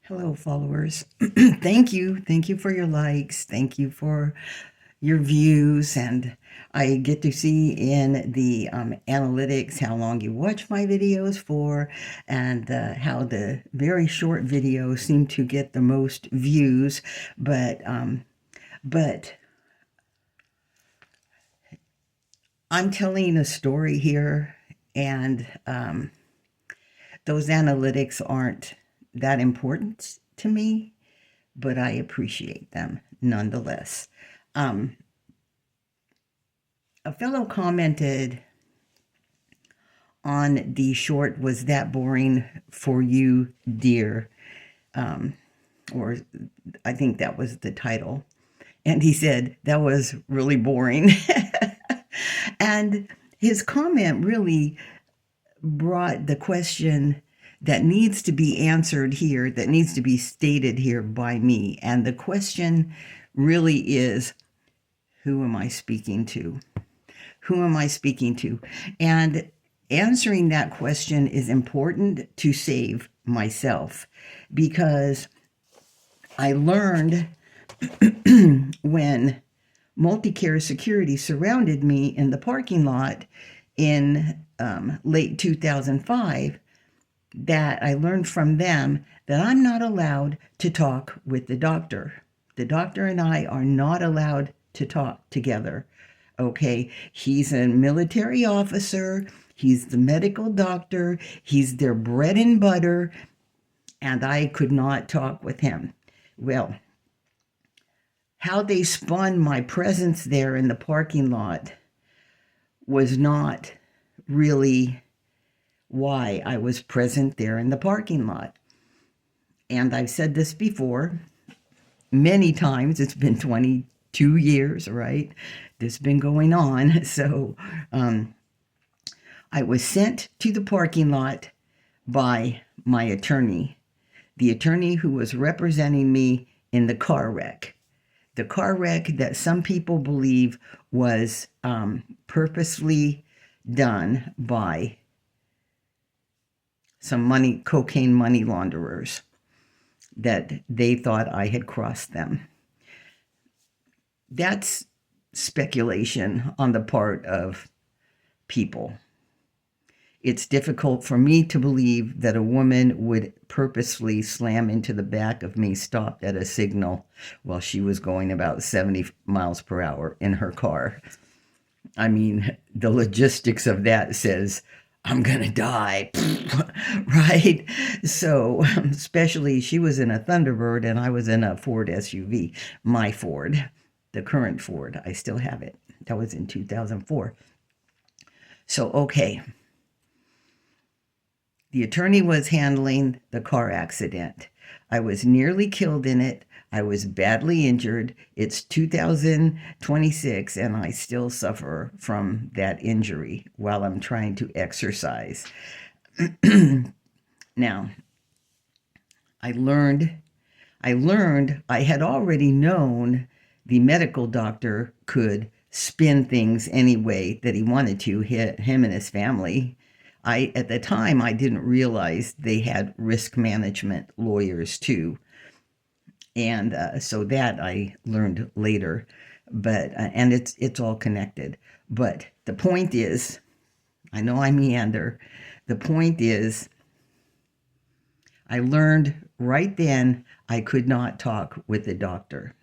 Hello, followers. Thank you. Thank you for your likes. Thank you for your views. And I get to see in the analytics how long you watch my videos for, and how the very short videos seem to get the most views. But I'm telling a story here, and those analytics aren't that important to me, but I appreciate them nonetheless. A fellow commented on the short, "Was that boring for you, dear?" Or I think that was the title. And he said, "That was really boring." And his comment really brought the question that needs to be answered here, that needs to be stated here by me. And the question really is, who am I speaking to? Who am I speaking to? And answering that question is important to save myself, because I learned when Multicare security surrounded me in the parking lot in late 2005, that I learned from them that I'm not allowed to talk with the doctor. The doctor and I are not allowed to talk together. Okay, he's a military officer, he's the medical doctor, he's their bread and butter, and I could not talk with him. Well, how they spun my presence there in the parking lot was not really why I was present there in the parking lot. And I've said this before many times. It's been 22 years, right? This has been going on. So I was sent to the parking lot by my attorney, the attorney who was representing me in the car wreck. The car wreck that some people believe was purposely done by some cocaine money launderers, that they thought I had crossed them. That's speculation on the part of people. It's difficult for me to believe that a woman would purposefully slam into the back of me, stopped at a signal, while she was going about 70 miles per hour in her car. I mean, the logistics of that says, I'm going to die, right? So, especially she was in a Thunderbird and I was in a Ford SUV, my Ford, the current Ford. I still have it. That was in 2004. So, okay. The attorney was handling the car accident. I was nearly killed in it. I was badly injured. It's 2026, and I still suffer from that injury while I'm trying to exercise. Now, I had already known the medical doctor could spin things any way that he wanted to, him and his family. At the time, I didn't realize they had risk management lawyers too. And so that I learned later, but and it's all connected. But the point is, I know I meander. The point is, I learned right then I could not talk with the doctor.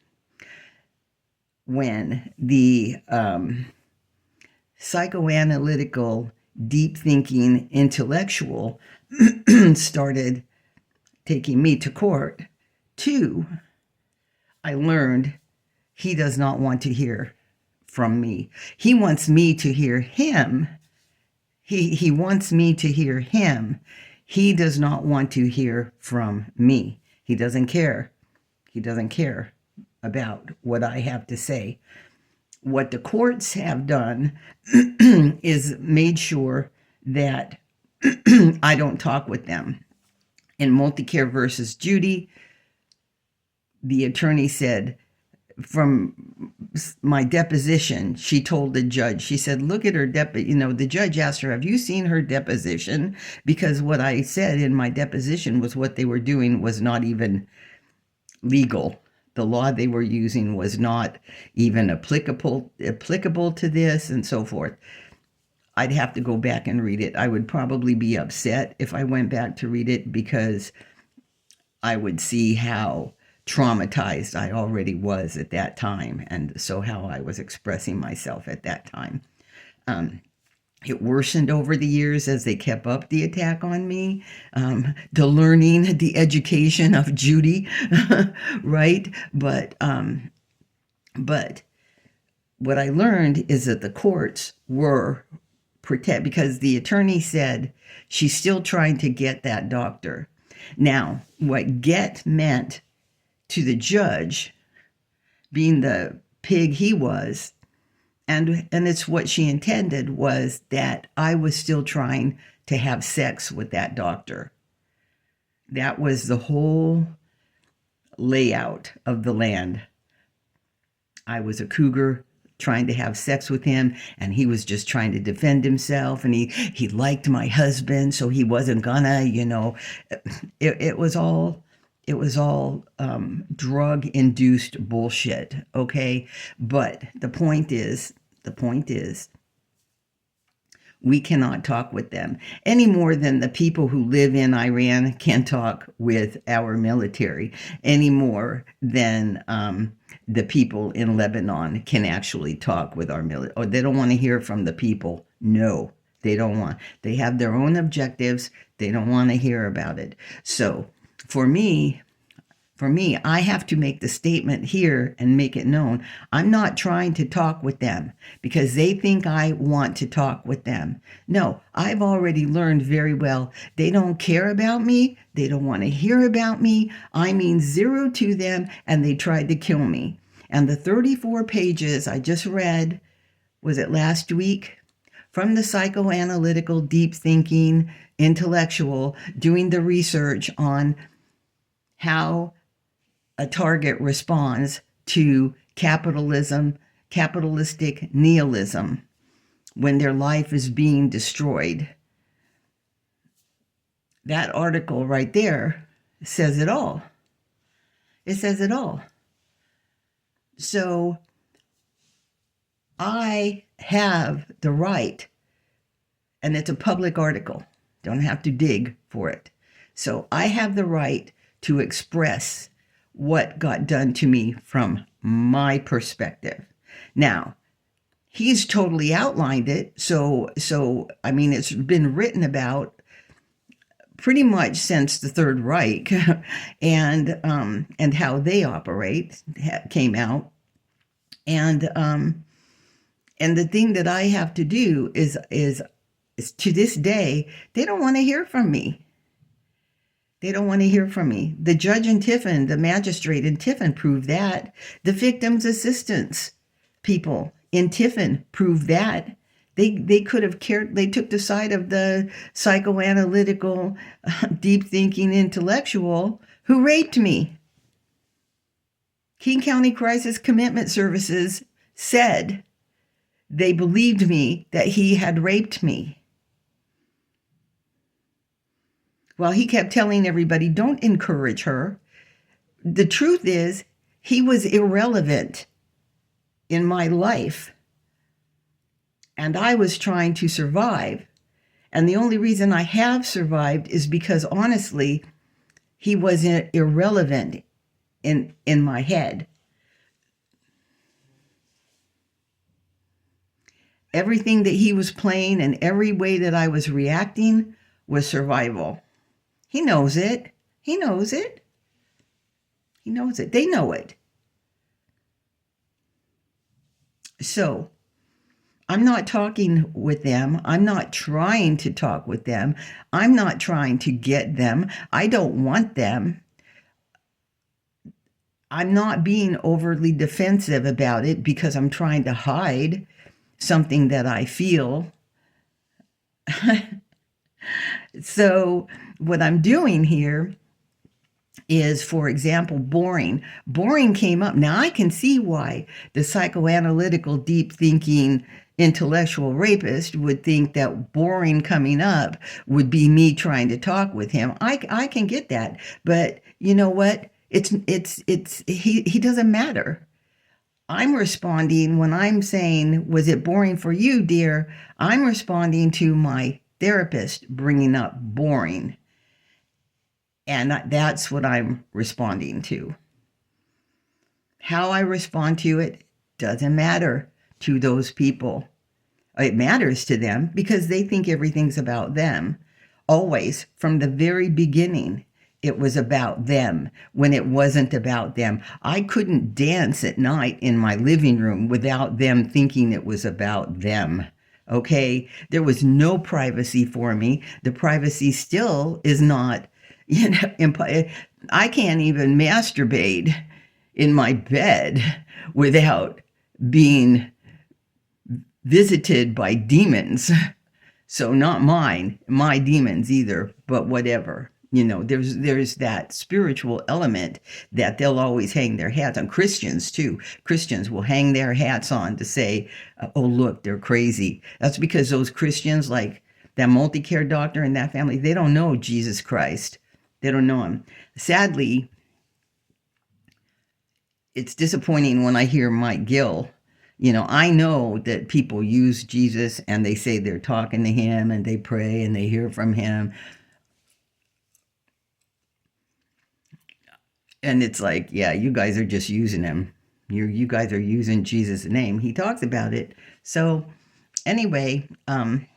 When the psychoanalytical, deep thinking intellectual started taking me to court, too, I learned he does not want to hear from me. He wants me to hear him. He wants me to hear him. He does not want to hear from me. He doesn't care. He doesn't care about what I have to say. What the courts have done is made sure that I don't talk with them. In Multicare versus Judy, the attorney said, from my deposition, she told the judge, she said, look at her the judge asked her, have you seen her deposition? Because what I said in my deposition was what they were doing was not even legal. The law they were using was not even applicable to this, and so forth. I'd have to go back and read it. I would probably be upset if I went back to read it, because I would see how traumatized I already was at that time, and so how I was expressing myself at that time. It worsened over the years as they kept up the attack on me, the learning, the education of Judy, right? But what I learned is that the courts were because the attorney said she's still trying to get that doctor. Now, what get meant to the judge, being the pig he was, and it's what she intended, was that I was still trying to have sex with that doctor. That was the whole layout of the land. I was a cougar trying to have sex with him, and he was just trying to defend himself, and he liked my husband, so he wasn't gonna, it was all drug-induced bullshit, okay? But the point is, we cannot talk with them any more than the people who live in Iran can talk with our military, any more than the people in Lebanon can actually talk with our military. Or they don't want to hear from the people. No, they don't want. They have their own objectives. They don't want to hear about it. So for me, I have to make the statement here and make it known. I'm not trying to talk with them because they think I want to talk with them. No, I've already learned very well. They don't care about me. They don't want to hear about me. I mean zero to them, and they tried to kill me. And the 34 pages I just read, was it last week? From the psychoanalytical, deep thinking, intellectual, doing the research on how a target responds to capitalistic nihilism when their life is being destroyed. That article right there says it all. It says it all. So I have the right, and it's a public article, don't have to dig for it. So I have the right to express what got done to me from my perspective. Now, he's totally outlined it. So I mean, it's been written about pretty much since the Third Reich and how they operate came out. And the thing that I have to do is to this day, they don't want to hear from me. They don't want to hear from me. The judge in Tiffin, the magistrate in Tiffin proved that. The victims' assistance people in Tiffin proved that. They could have cared. They took the side of the psychoanalytical, deep thinking intellectual who raped me. King County Crisis Commitment Services said they believed me that he had raped me. Well, he kept telling everybody, don't encourage her. The truth is, he was irrelevant in my life. And I was trying to survive. And the only reason I have survived is because, honestly, he was irrelevant in my head. Everything that he was playing and every way that I was reacting was survival. He knows it. He knows it. He knows it. They know it. So I'm not talking with them. I'm not trying to talk with them. I'm not trying to get them. I don't want them. I'm not being overly defensive about it because I'm trying to hide something that I feel. So what I'm doing here is, for example, boring. Boring came up. Now I can see why the psychoanalytical, deep thinking, intellectual rapist would think that boring coming up would be me trying to talk with him. I can get that. But you know what? He doesn't matter. I'm responding when I'm saying, was it boring for you, dear? I'm responding to my therapist bringing up boring. And that's what I'm responding to. How I respond to it doesn't matter to those people. It matters to them because they think everything's about them. Always, from the very beginning, it was about them when it wasn't about them. I couldn't dance at night in my living room without them thinking it was about them. Okay? There was no privacy for me. The privacy still is not, I can't even masturbate in my bed without being visited by demons. So not my demons either, but whatever. There's that spiritual element that they'll always hang their hats on. Christians too. Christians will hang their hats on to say, oh, look, they're crazy. That's because those Christians, like that Multicare doctor and that family, they don't know Jesus Christ. They don't know him. Sadly, it's disappointing when I hear Mike Gill. I know that people use Jesus and they say they're talking to him and they pray and they hear from him. And it's like, yeah, you guys are just using him. You guys are using Jesus' name. He talks about it. So anyway, I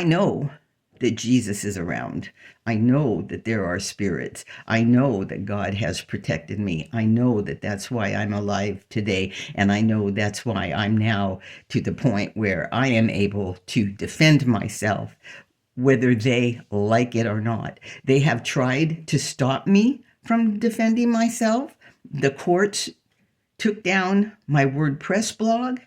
know that Jesus is around. I know that there are spirits. I know that God has protected me. I know that that's why I'm alive today. And I know that's why I'm now to the point where I am able to defend myself, whether they like it or not. They have tried to stop me from defending myself. The courts took down my WordPress blog.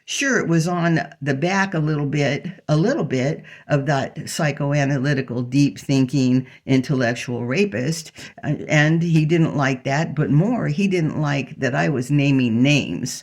Sure, it was on the back a little bit of that psychoanalytical, deep thinking, intellectual rapist. And he didn't like that, but more, he didn't like that I was naming names.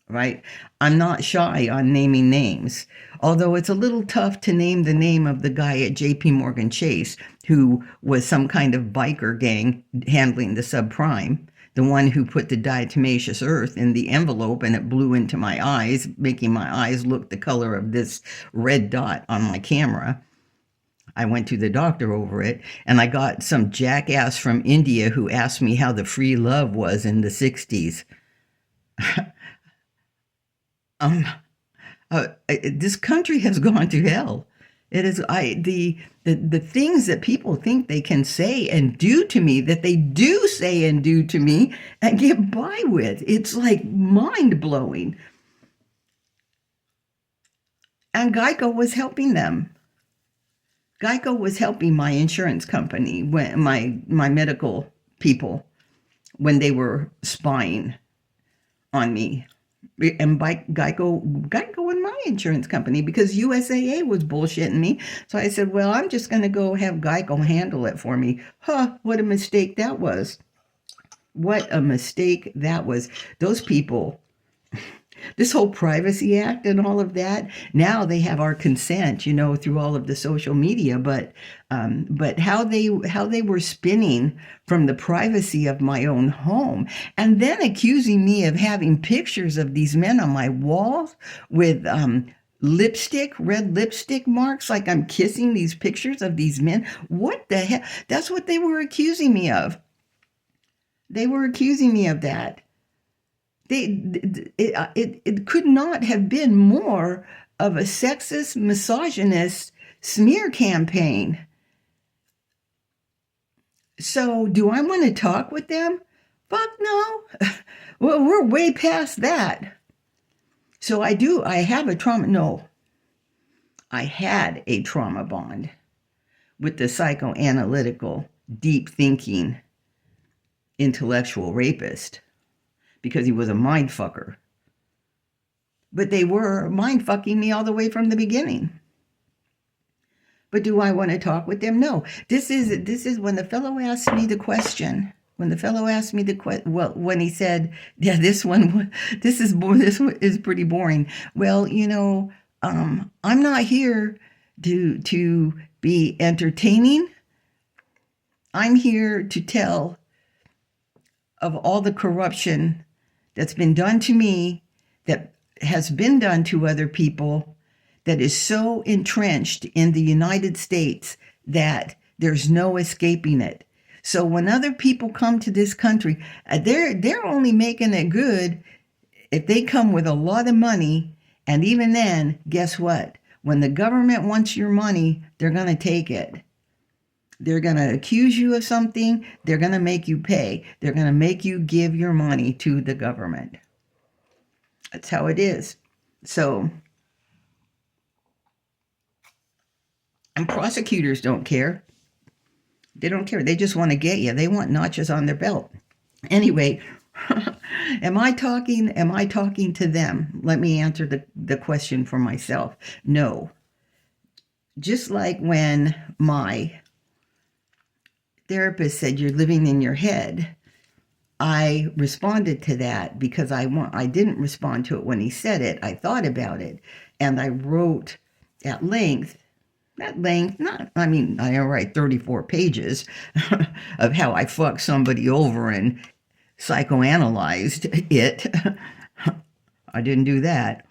Right? I'm not shy on naming names, although it's a little tough to name the name of the guy at JP Morgan Chase who was some kind of biker gang handling the subprime. The one who put the diatomaceous earth in the envelope and it blew into my eyes, making my eyes look the color of this red dot on my camera. I went to the doctor over it, and I got some jackass from India who asked me how the free love was in the 60s. This country has gone to hell. It is the things that people think they can say and do to me, that they do say and do to me and get by with. It's like mind-blowing. And Geico was helping them. Geico was helping my insurance company, when my medical people, when they were spying on me. And by Geico and my insurance company, because USAA was bullshitting me. So I said, well, I'm just going to go have Geico handle it for me. What a mistake that was. What a mistake that was. Those people, this whole Privacy Act and all of that, now they have our consent, through all of the social media, but how they were spinning from the privacy of my own home, and then accusing me of having pictures of these men on my walls with red lipstick marks, like I'm kissing these pictures of these men. What the hell? That's what they were accusing me of. They were accusing me of that. It could not have been more of a sexist, misogynist smear campaign. So do I want to talk with them? Fuck no. Well, we're way past that. So I have a trauma. No, I had a trauma bond with the psychoanalytical, deep thinking, intellectual rapist, because he was a mind fucker. But they were mind fucking me all the way from the beginning. But do I want to talk with them? No. This is when the fellow asked me the question. When the fellow asked me the question, well, when he said, "Yeah, this one is pretty boring." Well, I'm not here to be entertaining. I'm here to tell of all the corruption that's been done to me, that has been done to other people, that is so entrenched in the United States that there's no escaping it. So when other people come to this country, they're only making it good if they come with a lot of money. And even then, guess what? When the government wants your money, they're going to take it. They're going to accuse you of something. They're going to make you pay. They're going to make you give your money to the government. That's how it is. So, and prosecutors don't care. They don't care. They just want to get you. They want notches on their belt. Anyway, am I talking to them? Let me answer the question for myself. No. Just like when my therapist said, "You're living in your head," I responded to that because I didn't respond to it when he said it. I thought about it, and I wrote at length. I write 34 pages of how I fucked somebody over and psychoanalyzed it. I didn't do that.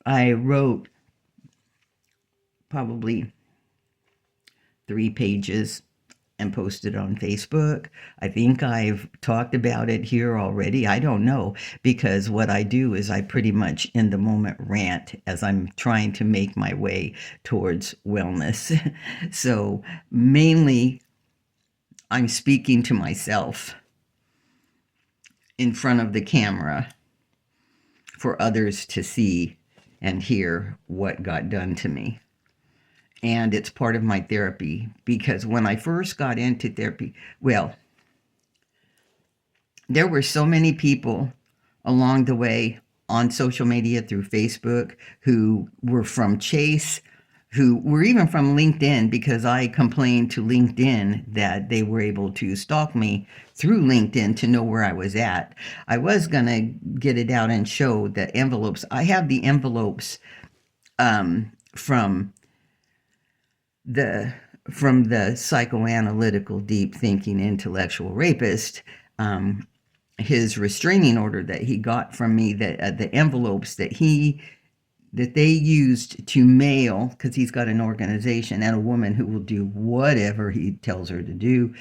I wrote probably 3 pages and posted on Facebook. I think I've talked about it here already. I don't know, because what I do is I pretty much in the moment rant as I'm trying to make my way towards wellness. So mainly I'm speaking to myself in front of the camera for others to see and hear what got done to me. And it's part of my therapy, because when I first got into therapy, well, there were so many people along the way on social media through Facebook who were from Chase, who were even from LinkedIn, because I complained to LinkedIn that they were able to stalk me through LinkedIn to know where I was at. I was going to get it out and show the envelopes. I have the envelopes from the psychoanalytical, deep thinking, intellectual rapist, his restraining order that he got from me, that the envelopes that they used to mail, because he's got an organization and a woman who will do whatever he tells her to do.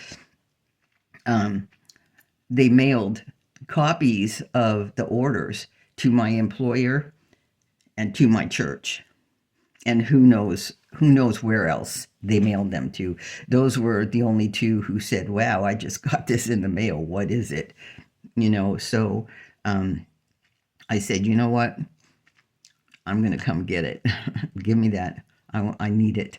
They mailed copies of the orders to my employer and to my church, and who knows where else they mailed them to. Those were the only 2 who said, "Wow, I just got this in the mail. What is it?" So I said, "You know what? I'm going to come get it. Give me that. I need it."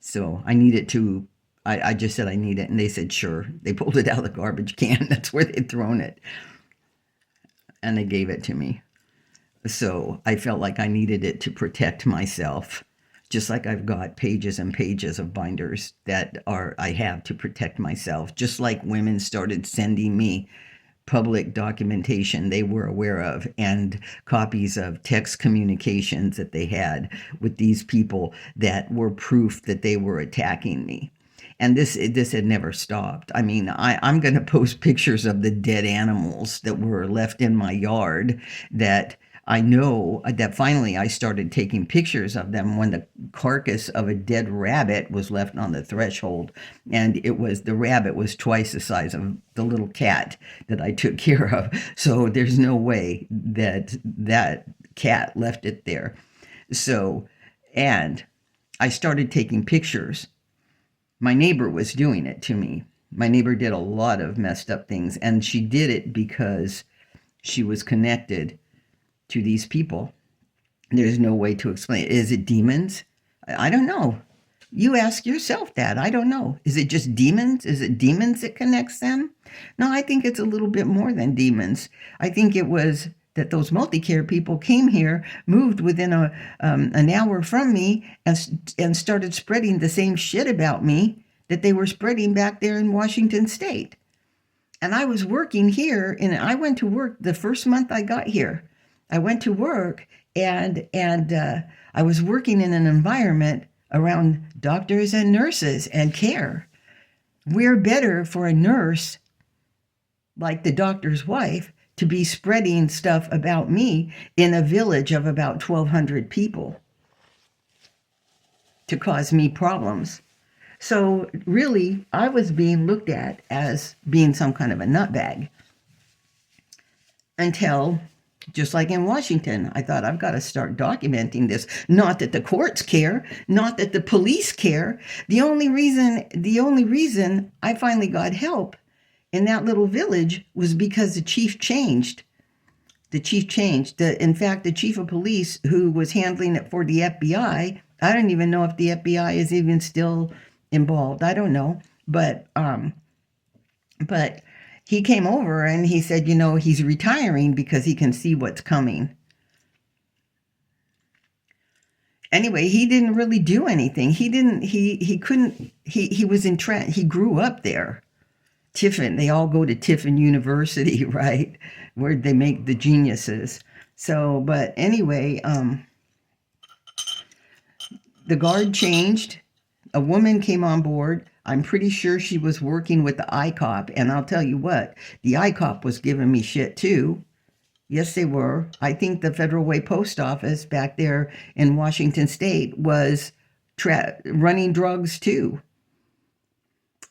So I need it to, I just said I need it. And they said, "Sure." They pulled it out of the garbage can. That's where they'd thrown it. And they gave it to me. So I felt like I needed it to protect myself, just like I've got pages and pages of binders that I have to protect myself. Just like women started sending me public documentation they were aware of, and copies of text communications that they had with these people that were proof that they were attacking me. And this had never stopped. I mean, I'm going to post pictures of the dead animals that were left in my yard, that I know that finally I started taking pictures of them when the carcass of a dead rabbit was left on the threshold. And the rabbit was twice the size of the little cat that I took care of. So there's no way that cat left it there. So, and I started taking pictures. My neighbor was doing it to me. My neighbor did a lot of messed up things, and she did it because she was connected to these people. There's no way to explain it. Is it demons? I don't know. You ask yourself that. I don't know. Is it just demons? Is it demons that connects them? No, I think it's a little bit more than demons. I think it was that those Multicare people came here, moved within an hour from me, and started spreading the same shit about me that they were spreading back there in Washington State. And I was working here, and I went to work the first month I got here. I went to work, and I was working in an environment around doctors and nurses and care. We're better for a nurse, like the doctor's wife, to be spreading stuff about me in a village of about 1,200 people to cause me problems. So really, I was being looked at as being some kind of a nutbag until, just like in Washington, I thought, I've got to start documenting this. Not that the courts care, not that the police care. The only reason I finally got help in that little village was because the chief changed. In fact, the chief of police who was handling it for the FBI, I don't even know if the FBI is even still involved. I don't know. But he came over and he said, he's retiring because he can see what's coming. Anyway, he didn't really do anything. He was entranced. He grew up there. Tiffin, they all go to Tiffin University, right? Where they make the geniuses. So, but anyway, the guard changed. A woman came on board. I'm pretty sure she was working with the ICOP. And I'll tell you what, the ICOP was giving me shit too. Yes, they were. I think the Federal Way Post Office back there in Washington State was running drugs too.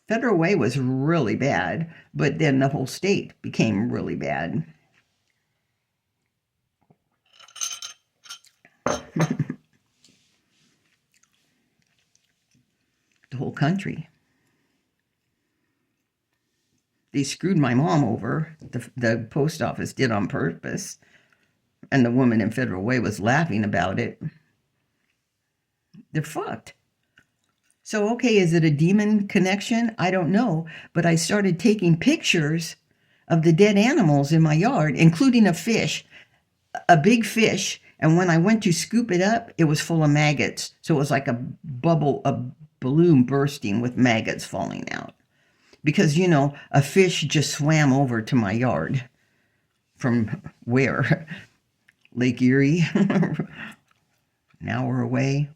Federal Way was really bad, but then the whole state became really bad. The whole country. They screwed my mom over. The post office did on purpose. And the woman in Federal Way was laughing about it. They're fucked. So, okay, is it a demon connection? I don't know. But I started taking pictures of the dead animals in my yard, including a fish, a big fish. And when I went to scoop it up, it was full of maggots. So it was like a balloon bursting with maggots falling out. Because, a fish just swam over to my yard. From where? Lake Erie? An hour away.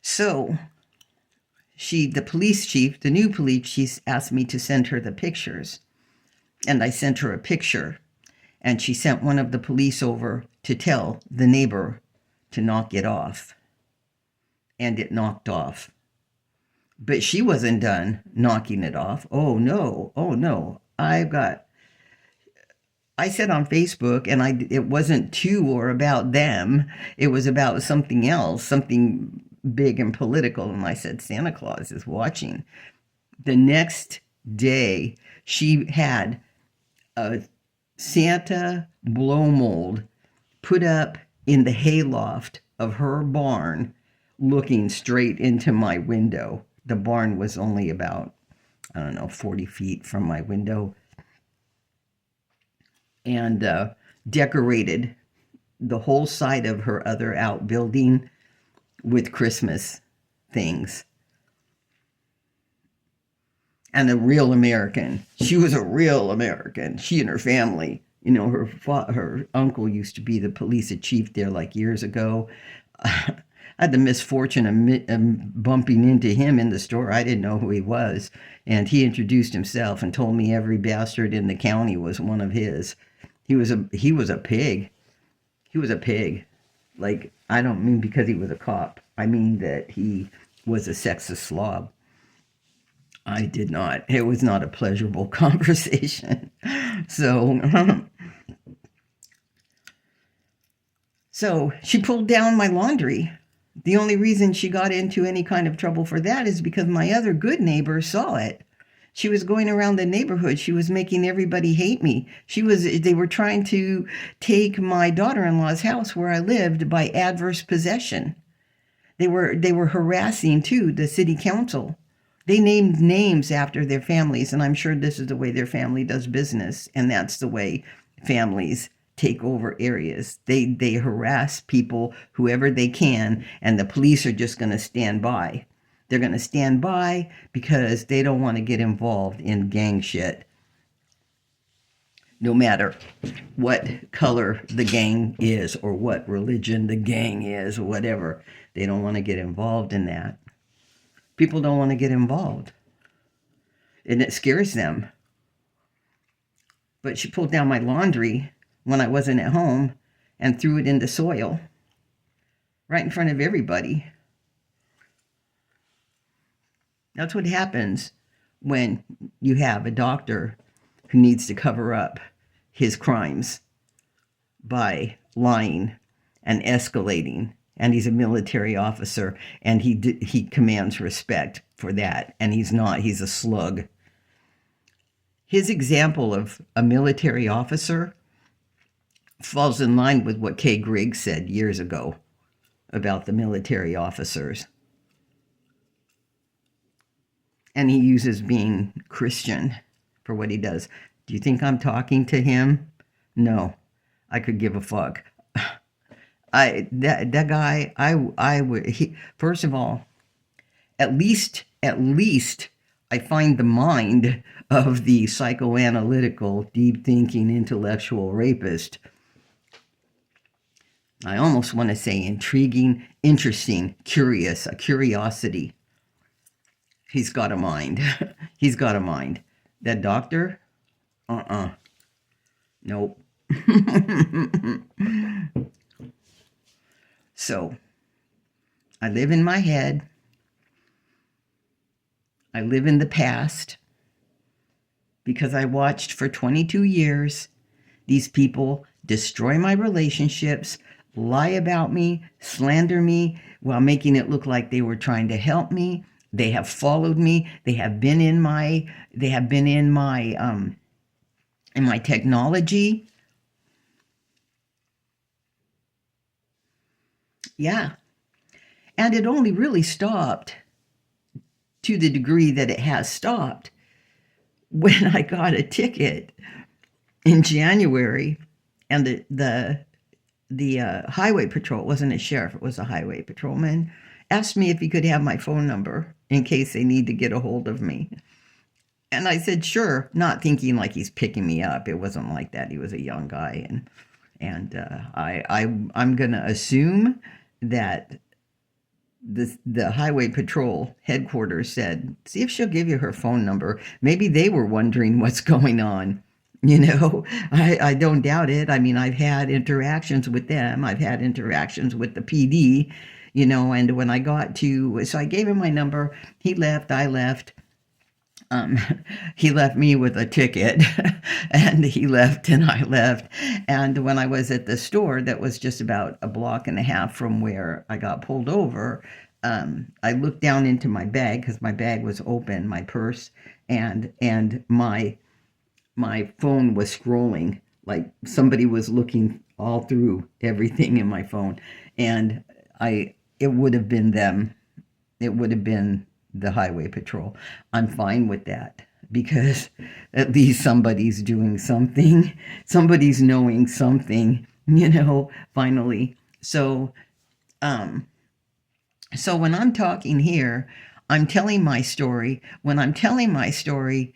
So, the police chief, the new police chief, asked me to send her the pictures. And I sent her a picture. And she sent one of the police over to tell the neighbor to knock it off. And it knocked off. But she wasn't done knocking it off. Oh, no. I said on Facebook, and it wasn't to or about them. It was about something else, something big and political. And I said, Santa Claus is watching. The next day, she had a Santa blow mold put up in the hayloft of her barn, looking straight into my window. The barn was only about, 40 feet from my window. And decorated the whole side of her other outbuilding with Christmas things. And a real American. She was a real American. She and her family. Her uncle used to be the police chief there like years ago. I had the misfortune of bumping into him in the store. I didn't know who he was. And he introduced himself and told me every bastard in the county was one of his. He was a pig. He was a pig. Like, I don't mean because he was a cop. I mean that he was a sexist slob. I did not. It was not a pleasurable conversation. So she pulled down my laundry. The only reason she got into any kind of trouble for that is because my other good neighbor saw it. She was going around the neighborhood. She was making everybody hate me. They were trying to take my daughter-in-law's house where I lived by adverse possession. They were harassing too the city council. They named names after their families, and I'm sure this is the way their family does business, and that's the way families take over areas. They harass people, whoever they can, and the police are just going to stand by. They're going to stand by because they don't want to get involved in gang shit. No matter what color the gang is or what religion the gang is or whatever, they don't want to get involved in that. People don't want to get involved, and it scares them. But she pulled down my laundry when I wasn't at home and threw it into soil right in front of everybody. That's what happens when you have a doctor who needs to cover up his crimes by lying and escalating. And he's a military officer, and he commands respect for that. And he's not. He's a slug. His example of a military officer falls in line with what Kay Griggs said years ago about the military officers. And he uses being Christian for what he does. Do you think I'm talking to him? No, I could give a fuck. That guy, I would, first of all, at least I find the mind of the psychoanalytical, deep thinking, intellectual rapist. I almost want to say intriguing, interesting, curious, a curiosity. He's got a mind. He's got a mind. That doctor? Nope. So, I live in my head. I live in the past because I watched for 22 years these people destroy my relationships, lie about me, slander me while making it look like they were trying to help me. They have followed me. They have been in my technology. Yeah. And it only really stopped to the degree that it has stopped when I got a ticket in January, and the highway patrol, it wasn't a sheriff, it was a highway patrolman, asked me if he could have my phone number in case they need to get a hold of me. And I said, sure, not thinking like he's picking me up. It wasn't like that. He was a young guy. And I'm going to assume that the highway patrol headquarters said, see if she'll give you her phone number. Maybe they were wondering what's going on. You know, I don't doubt it. I mean, I've had interactions with them. I've had interactions with the PD, you know, and when I got to, so I gave him my number. He left, I left. He left me with a ticket and he left and I left. And when I was at the store that was just about a block and a half from where I got pulled over, I looked down into my bag because my bag was open, my purse, and my phone was scrolling, like somebody was looking all through everything in my phone. And it would have been them. It would have been the highway patrol. I'm fine with that because at least somebody's doing something. Somebody's knowing something, you know, finally. So when I'm talking here, I'm telling my story. When I'm telling my story,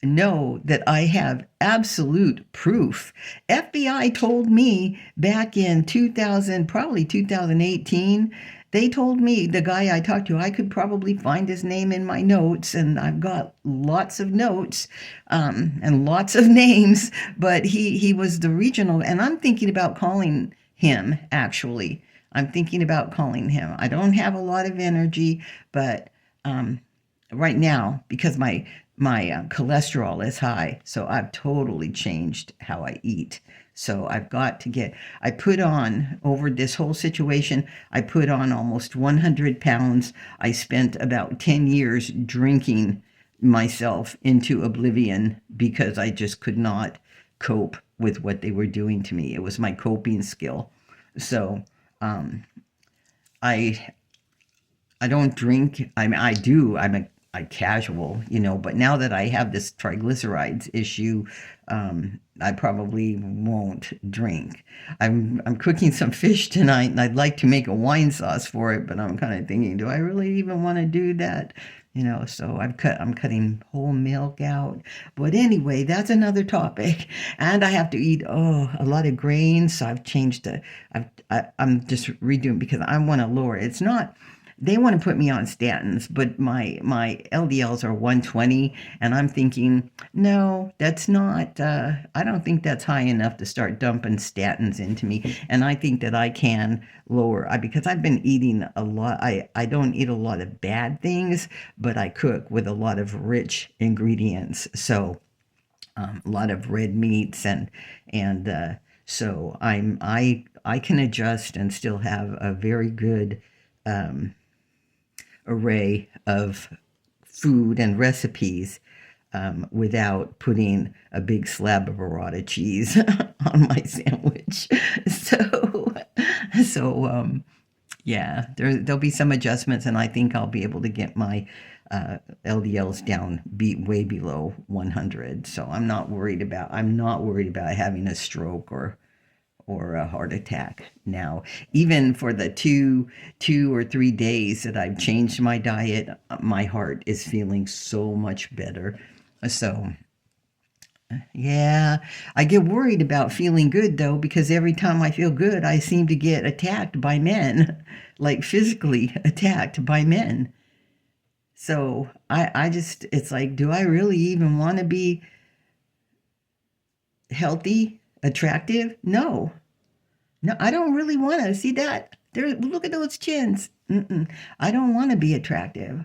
know that I have absolute proof. FBI told me back in 2018, they told me, the guy I talked to, I could probably find his name in my notes, and I've got lots of notes and lots of names, but he was the regional, and I'm thinking about calling him, actually. I'm thinking about calling him. I don't have a lot of energy, but right now, because my cholesterol is high, so I've totally changed how I eat. So I've got to I put on, over this whole situation, I put on almost 100 pounds. I spent about 10 years drinking myself into oblivion because I just could not cope with what they were doing to me. It was my coping skill. So I don't drink. I mean, I do. casual, but now that I have this triglycerides issue, I probably won't drink. I'm cooking some fish tonight, and I'd like to make a wine sauce for it, but I'm kind of thinking, do I really even want to do that? So I'm cutting whole milk out. But anyway, that's another topic. And I have to eat a lot of grains. So I've changed I'm just redoing because I want to lower it. It's not. They want to put me on statins, but my LDLs are 120, and I'm thinking, no, that's not. I don't think that's high enough to start dumping statins into me. And I think that I can lower because I've been eating a lot. I don't eat a lot of bad things, but I cook with a lot of rich ingredients. So a lot of red meats and so I can adjust and still have a very good array of food and recipes without putting a big slab of burrata cheese on my sandwich. So yeah, there'll be some adjustments, and I think I'll be able to get my LDLs down way below 100. So I'm not worried about having a stroke or a heart attack now. Even for the two or 3 days that I've changed my diet, my heart is feeling so much better. So yeah, I get worried about feeling good though, because every time I feel good, I seem to get attacked by men, like physically attacked by men. So I just, it's like, do I really even want to be healthy, attractive? No, I don't really want to. See that? Look at those chins. I don't want to be attractive.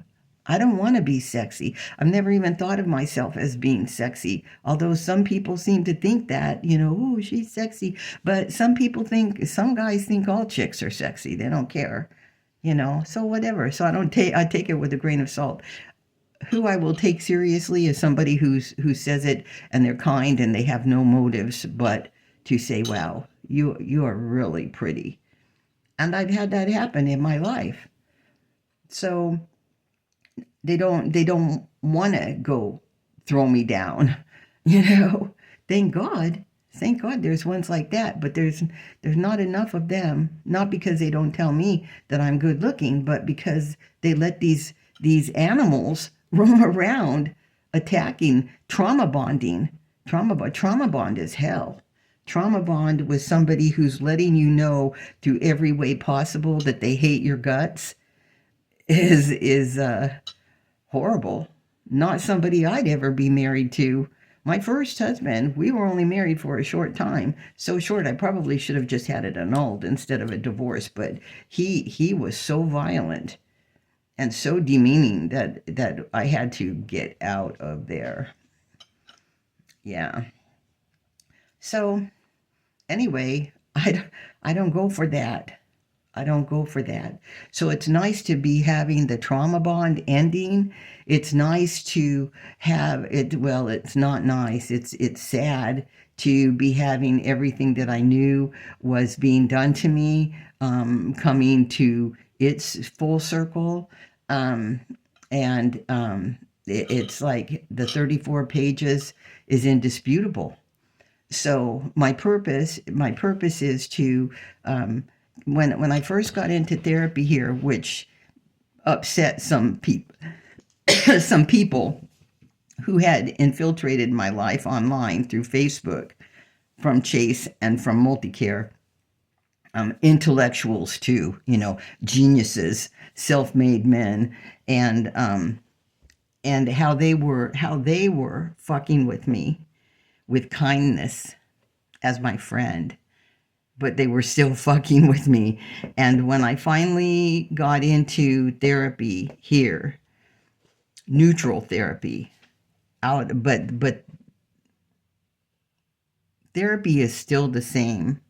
I don't want to be sexy. I've never even thought of myself as being sexy, although some people seem to think that, oh, she's sexy. But some guys think all chicks are sexy. They don't care, so whatever. So I take it with a grain of salt. Who I will take seriously is somebody who says it and they're kind and they have no motives but to say, wow, you are really pretty. And I've had that happen in my life. So they don't want to go throw me down, Thank God there's ones like that, but there's not enough of them, not because they don't tell me that I'm good looking, but because they let these animals roam around attacking, trauma bonding. Trauma bond is hell. Trauma bond with somebody who's letting you know through every way possible that they hate your guts is horrible. Not somebody I'd ever be married to. My first husband, we were only married for a short time. So short, I probably should have just had it annulled instead of a divorce. But he was so violent and so demeaning that I had to get out of there. Yeah. So anyway, I don't go for that. I don't go for that. So it's nice to be having the trauma bond ending. It's nice to have it. Well, it's not nice. It's sad to be having everything that I knew was being done to me coming to its full circle. It's like the 34 pages is indisputable. So my purpose is to, when I first got into therapy here, which upset some people who had infiltrated my life online through Facebook, from Chase and from Multicare, intellectuals too, geniuses, self-made men, and how they were fucking with me with kindness as my friend, but they were still fucking with me. And when I finally got into therapy here, neutral therapy, but therapy is still the same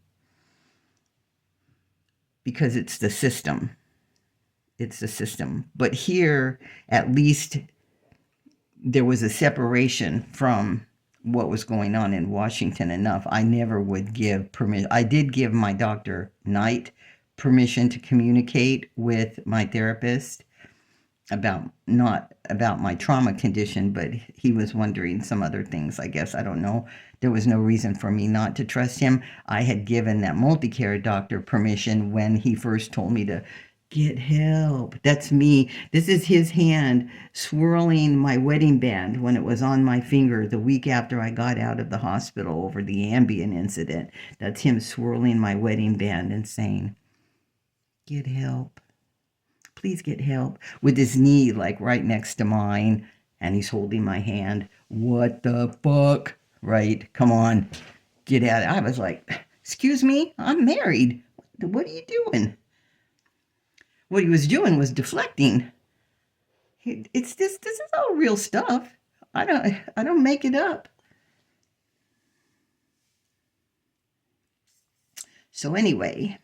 because it's the system. It's the system. But here, at least, there was a separation from what was going on in Washington enough. I never would give permission. I did give my Dr. Knight permission to communicate with my therapist, about not about my trauma condition, but he was wondering some other things, I guess. I don't know. There was no reason for me not to trust him. I had given that Multicare doctor permission when he first told me to get help. That's me. This is his hand swirling my wedding band when it was on my finger the week after I got out of the hospital over the Ambien incident. That's him swirling my wedding band and saying, get help. Please get help, with his knee like right next to mine, and he's holding my hand. What the fuck? Right? Come on, get at it. I was like, excuse me, I'm married. What are you doing? What he was doing was deflecting. It's this is all real stuff. I don't make it up. So anyway,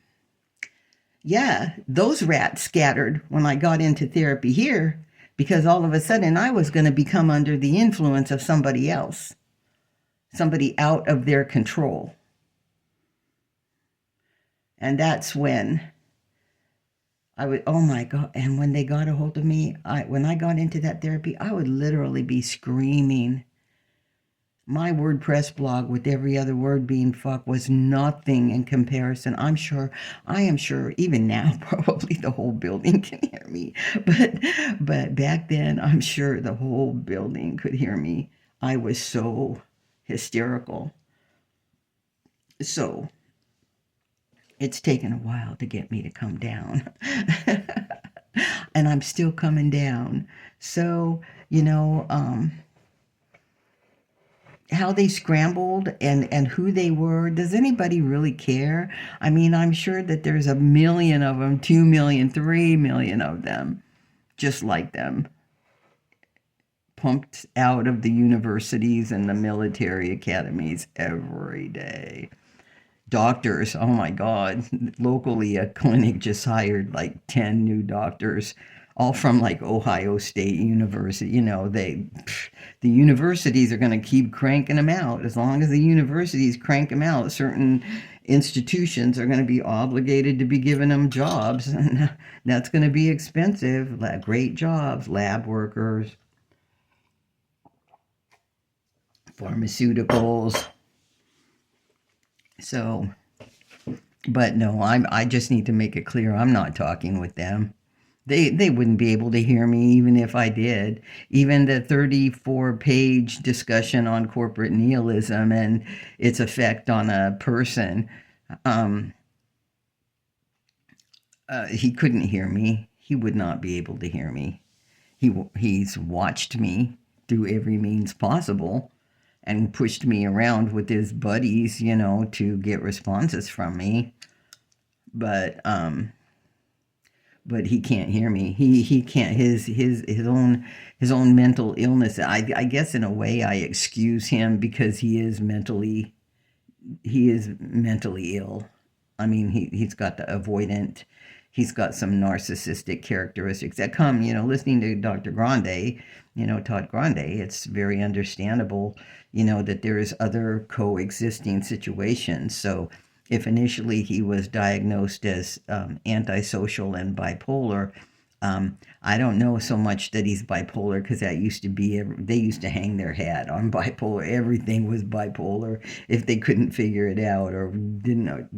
yeah, those rats scattered when I got into therapy here, because all of a sudden I was going to become under the influence of somebody else, somebody out of their control. And that's when I would, oh my God. And when they got a hold of me, when I got into that therapy, I would literally be screaming. My WordPress blog, with every other word being fuck, was nothing in comparison. I am sure, even now, probably the whole building can hear me. But back then, I'm sure the whole building could hear me. I was so hysterical. So it's taken a while to get me to come down. And I'm still coming down. So, how they scrambled and who they were. Does anybody really care? I mean, I'm sure that there's 1 million of them, 2 million, 3 million of them, just like them, pumped out of the universities and the military academies every day. Doctors, oh my God, locally a clinic just hired like 10 new doctors, all from like Ohio State University. The universities are going to keep cranking them out. As long as the universities crank them out, certain institutions are going to be obligated to be giving them jobs, and that's going to be expensive. Great jobs, lab workers, pharmaceuticals. So, but no, I just need to make it clear, I'm not talking with them. They wouldn't be able to hear me even if I did. Even the 34-page discussion on corporate nihilism and its effect on a person, he couldn't hear me. He would not be able to hear me. He's watched me through every means possible and pushed me around with his buddies, to get responses from me. But he can't hear me. He can't. His own mental illness. I guess in a way I excuse him, because he is mentally ill. I mean, he's got the avoidant. He's got some narcissistic characteristics that come, listening to Dr. Grande, Todd Grande. It's very understandable, that there is other coexisting situations. So if initially he was diagnosed as antisocial and bipolar, I don't know so much that he's bipolar, because that used to be, they used to hang their hat on bipolar. Everything was bipolar if they couldn't figure it out, or didn't,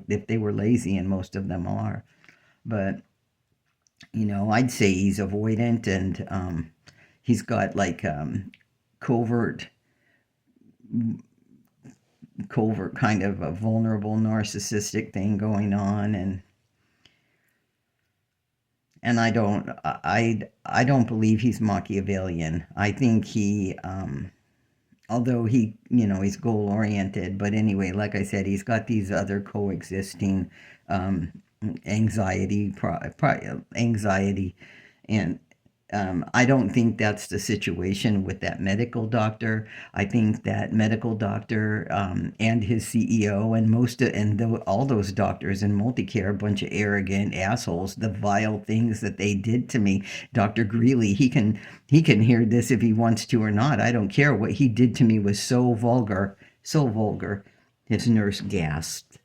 if they were lazy, and most of them are. But, I'd say he's avoidant, and he's got like covert kind of a vulnerable narcissistic thing going on, and I don't believe he's Machiavellian. I think he, although he, he's goal oriented, but anyway, like I said, he's got these other coexisting anxiety, and I don't think that's the situation with that medical doctor. I think that medical doctor and his CEO and all those doctors in Multicare, a bunch of arrogant assholes. The vile things that they did to me. Dr. Greeley, he can hear this if he wants to or not. I don't care. What he did to me was so vulgar, so vulgar. His nurse gasped.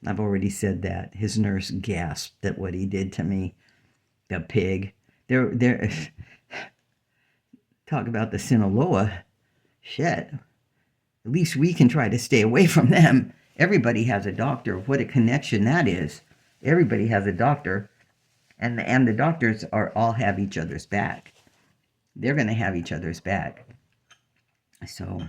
I've already said that. His nurse gasped at what he did to me. The pig. They're talk about the Sinaloa shit. At least we can try to stay away from them. Everybody has a doctor. What a connection that is. Everybody has a doctor, and the doctors are all have each other's back. They're going to have each other's back. So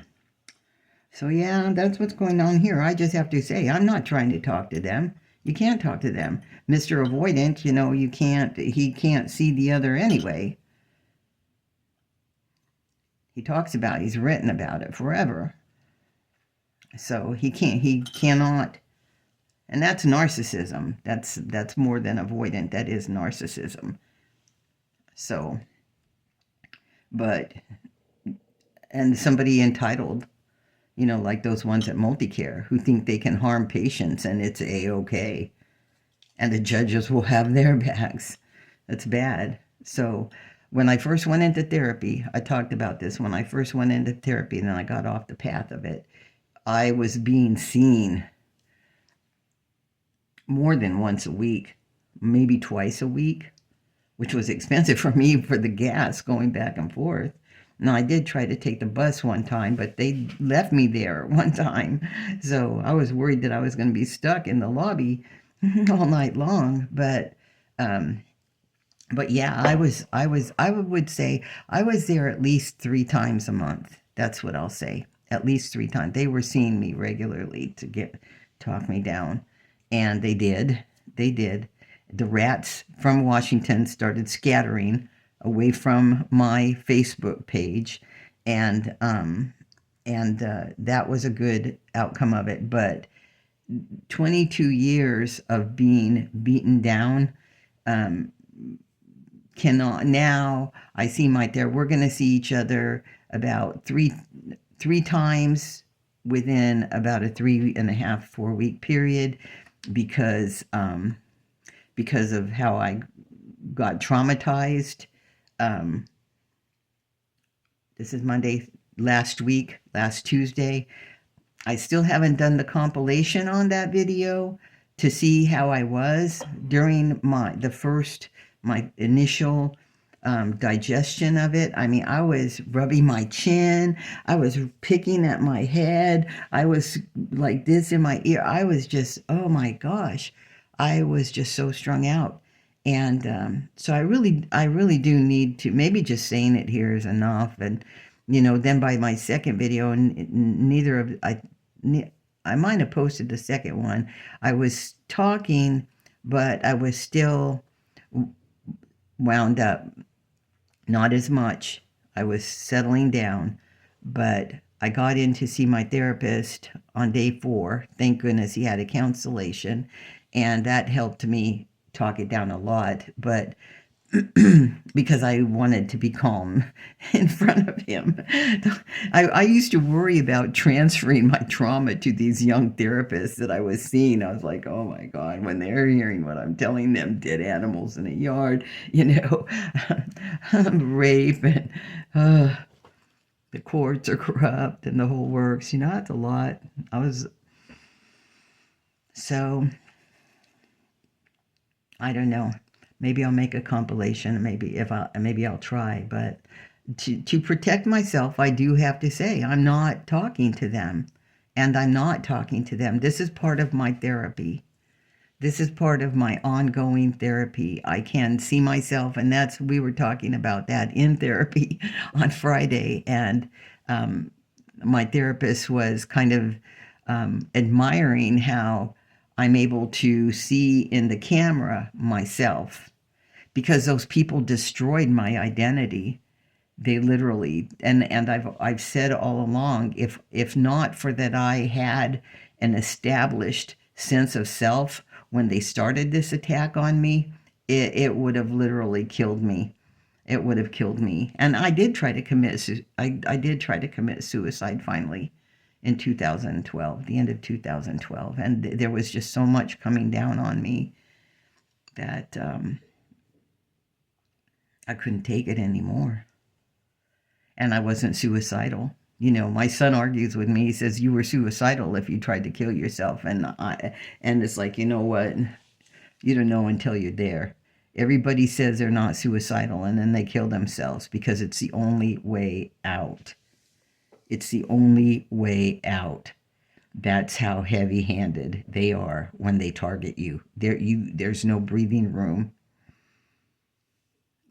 yeah, that's what's going on here. I just have to say, I'm not trying to talk to them. You can't talk to them. Mr. Avoidant, you know, he can't see the other anyway. He talks about it. He's written about it forever. So he cannot, and that's narcissism. That's more than avoidant. That is narcissism. So, and somebody entitled, you know, like those ones at Multicare who think they can harm patients and it's A-okay. And the judges will have their backs. That's bad. So when I first went into therapy, I talked about this. When I first went into therapy and then I got off the path of it, I was being seen more than once a week, maybe twice a week, which was expensive for me for the gas going back and forth. Now, I did try to take the bus one time, but they left me there one time. So I was worried that I was going to be stuck in the lobby all night long. But yeah, I would say I was there at least 3 times a month. That's what I'll say. At least 3 times. They were seeing me regularly to talk me down. And they did. The rats from Washington started scattering away from my Facebook page. And that was a good outcome of it. But 22 years of being beaten down, cannot. Now I see we're going to see each other about three times within about a 3.5-4 week period because of how I got traumatized. This is Monday, last Tuesday. I still haven't done the compilation on that video to see how I was during my initial digestion of it. I mean, I was rubbing my chin. I was picking at my head. I was like this in my ear. I was just, oh my gosh, I was just so strung out. And so I really do need to, maybe just saying it here is enough. And, you know, then by my second video, I might have posted the second one. I was talking, but I was still wound up. Not as much. I was settling down, but I got in to see my therapist on day 4. Thank goodness he had a cancellation, and that helped me talk it down a lot, but because I wanted to be calm in front of him. I used to worry about transferring my trauma to these young therapists that I was seeing. I was like, oh my God, when they're hearing what I'm telling them, dead animals in a yard, you know, rape, and the courts are corrupt and the whole works, you know, that's a lot. So, I don't know. Maybe I'll make a compilation. Maybe I'll try. But to protect myself, I do have to say I'm not talking to them, and I'm not talking to them. This is part of my therapy. This is part of my ongoing therapy. I can see myself, and we were talking about that in therapy on Friday, and my therapist was kind of admiring how I'm able to see in the camera myself. Because those people destroyed my identity. They literally, and I've said all along, if not for that I had an established sense of self when they started this attack on me, it would have literally killed me. It would have killed me. And I did try to commit suicide finally in 2012, the end of 2012. And there was just so much coming down on me that I couldn't take it anymore. And I wasn't suicidal. You know, my son argues with me. He says, you were suicidal if you tried to kill yourself. And it's like, you know what? You don't know until you're there. Everybody says they're not suicidal, and then they kill themselves because it's the only way out. It's the only way out. That's how heavy-handed they are when they target you. There's no breathing room.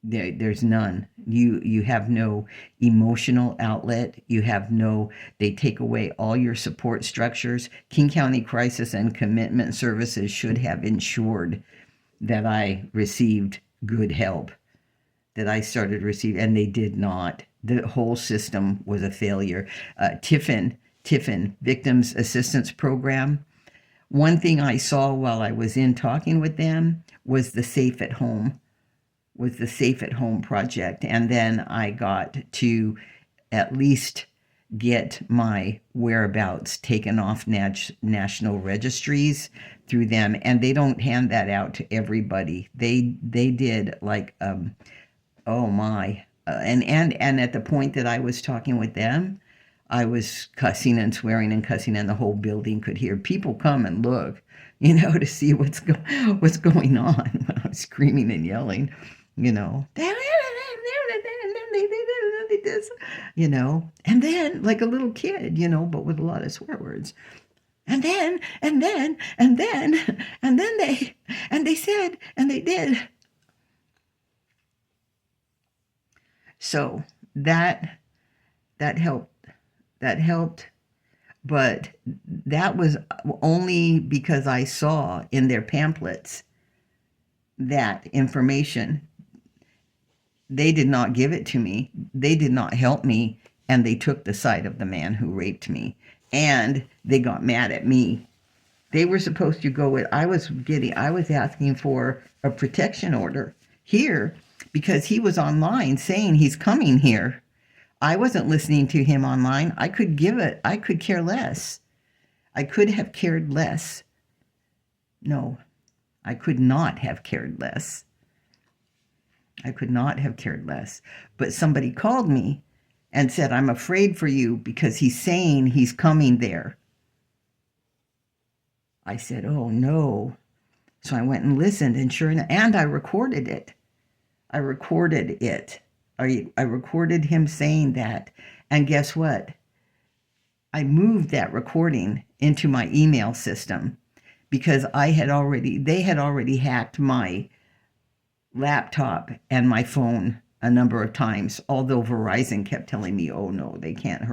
There's none. You have no emotional outlet. You have no, they take away all your support structures. King County Crisis and Commitment Services should have ensured that I received good help, that I started receiving, and they did not. The whole system was a failure. Tiffin, Victims Assistance Program. One thing I saw while I was in talking with them was the Safe at Home project. And then I got to at least get my whereabouts taken off national registries through them. And they don't hand that out to everybody. They did like, oh my. And at the point that I was talking with them, I was cussing and swearing and cussing, and the whole building could hear. People come and look, to see what's going on when I'm screaming and yelling, and then like a little kid, but with a lot of swear words. And then they said, and they did. So that helped, but that was only because I saw in their pamphlets that information. They did not give it to me. They did not help me, and they took the side of the man who raped me, and they got mad at me. They were supposed to go with, I was asking for a protection order here because he was online saying he's coming here. I wasn't listening to him online. I could care less. I could have cared less. No, I could not have cared less. I could not have cared less. But somebody called me and said, I'm afraid for you because he's saying he's coming there. I said, oh no. So I went and listened, and sure enough, and I recorded it. I recorded him saying that. And guess what? I moved that recording into my email system because they had already hacked my laptop and my phone a number of times, although Verizon kept telling me, oh no, they can't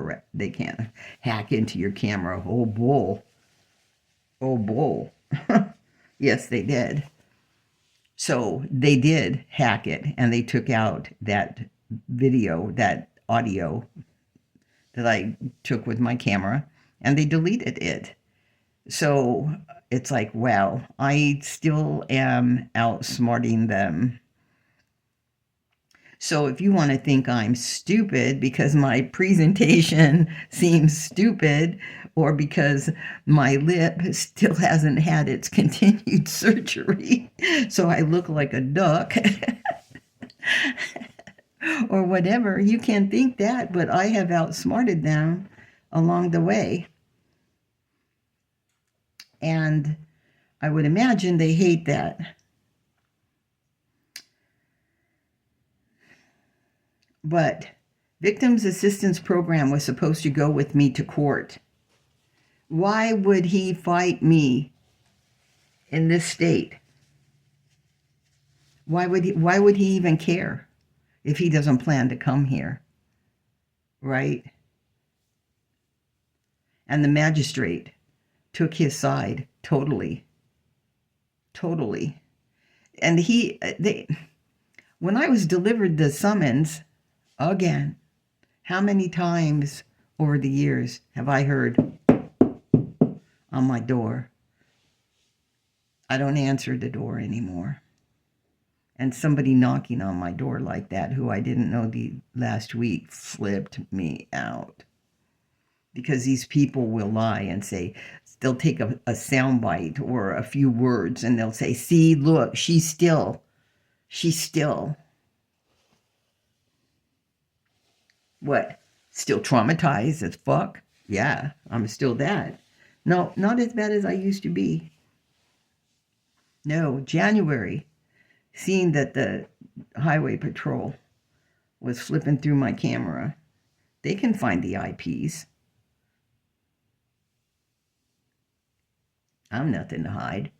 hack into your camera. Oh bull. Yes, they did. So they did hack it, and they took out that video, that audio that I took with my camera, and they deleted it. So it's like, wow, I still am outsmarting them. So if you want to think I'm stupid because my presentation seems stupid, or because my lip still hasn't had its continued surgery, so I look like a duck, or whatever, you can think that, but I have outsmarted them along the way. And I would imagine they hate that. But Victims Assistance Program was supposed to go with me to court. Why would he fight me in this state? Why would he even care if he doesn't plan to come here? Right? And the magistrate took his side totally. And when I was delivered the summons, again, how many times over the years have I heard on my door? I don't answer the door anymore. And somebody knocking on my door like that, who I didn't know the last week, flipped me out. Because these people will lie and say, they'll take a soundbite or a few words, and they'll say, see, look, she's still. What? Still traumatized as fuck? Yeah, I'm still that. No, not as bad as I used to be. No, January seeing that the highway patrol was flipping through my camera, they can find the IPs. I'm nothing to hide.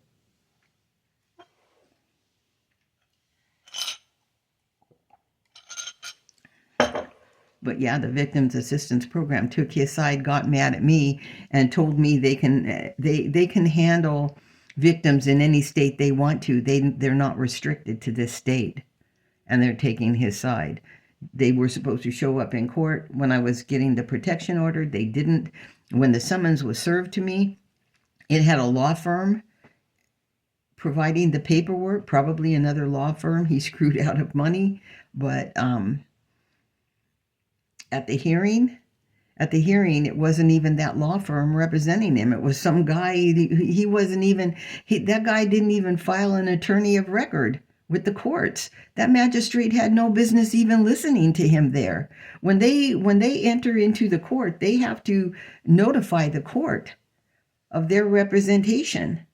But yeah, the Victims Assistance Program took his side, got mad at me, and told me they can handle victims in any state they want to. They're not restricted to this state, and they're taking his side. They were supposed to show up in court when I was getting the protection order. They didn't. When the summons was served to me, it had a law firm providing the paperwork, probably another law firm he screwed out of money. But at the hearing, it wasn't even that law firm representing him. It was some guy. He wasn't even. That guy didn't even file an attorney of record with the courts. That magistrate had no business even listening to him there. When they enter into the court, they have to notify the court of their representation.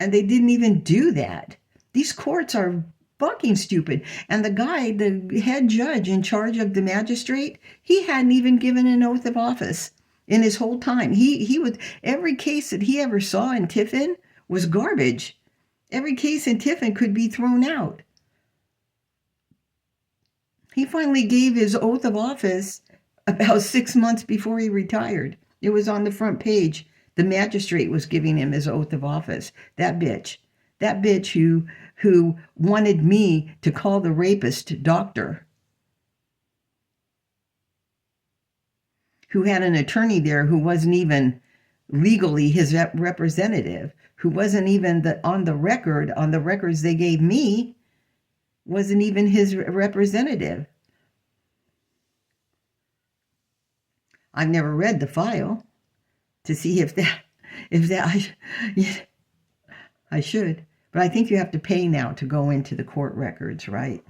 And they didn't even do that. These courts are fucking stupid. And the guy, the head judge in charge of the magistrate, he hadn't even given an oath of office in his whole time. He would, every case that he ever saw in Tiffin was garbage. Every case in Tiffin could be thrown out. He finally gave his oath of office about 6 months before he retired. It was on the front page. The magistrate was giving him his oath of office. That bitch who wanted me to call the rapist doctor, who had an attorney there who wasn't even legally his representative, who wasn't even on the records they gave me, wasn't even his representative. I've never read the file to see if I should. But I think you have to pay now to go into the court records, right?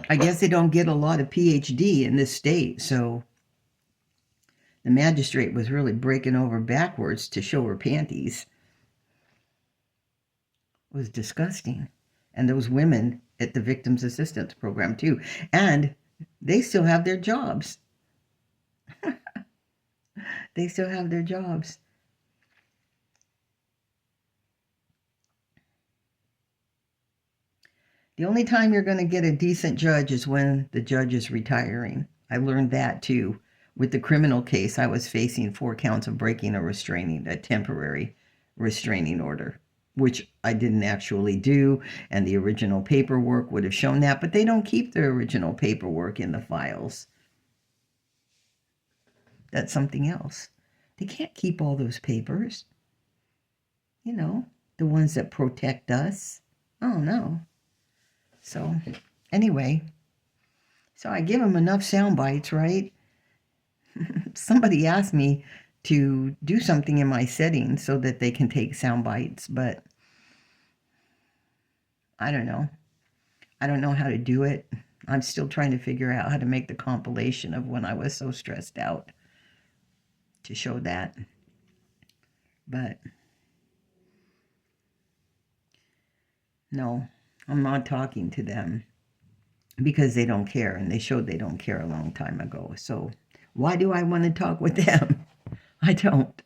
I guess they don't get a lot of PhD in this state, so the magistrate was really breaking over backwards to show her panties. It was disgusting. And those women at the Victims Assistance Program, too. And they still have their jobs. They still have their jobs. The only time you're going to get a decent judge is when the judge is retiring. I learned that too. With the criminal case, I was facing 4 counts of breaking a temporary restraining order, which I didn't actually do, and the original paperwork would have shown that, but they don't keep the original paperwork in the files. That's something else. They can't keep all those papers. You know, the ones that protect us. Oh, no. So, anyway. So I give them enough sound bites, right? Somebody asked me to do something in my settings so that they can take sound bites, but I don't know. I don't know how to do it. I'm still trying to figure out how to make the compilation of when I was so stressed out to show that. But no, I'm not talking to them because they don't care, and they showed they don't care a long time ago. So why do I want to talk with them? I don't.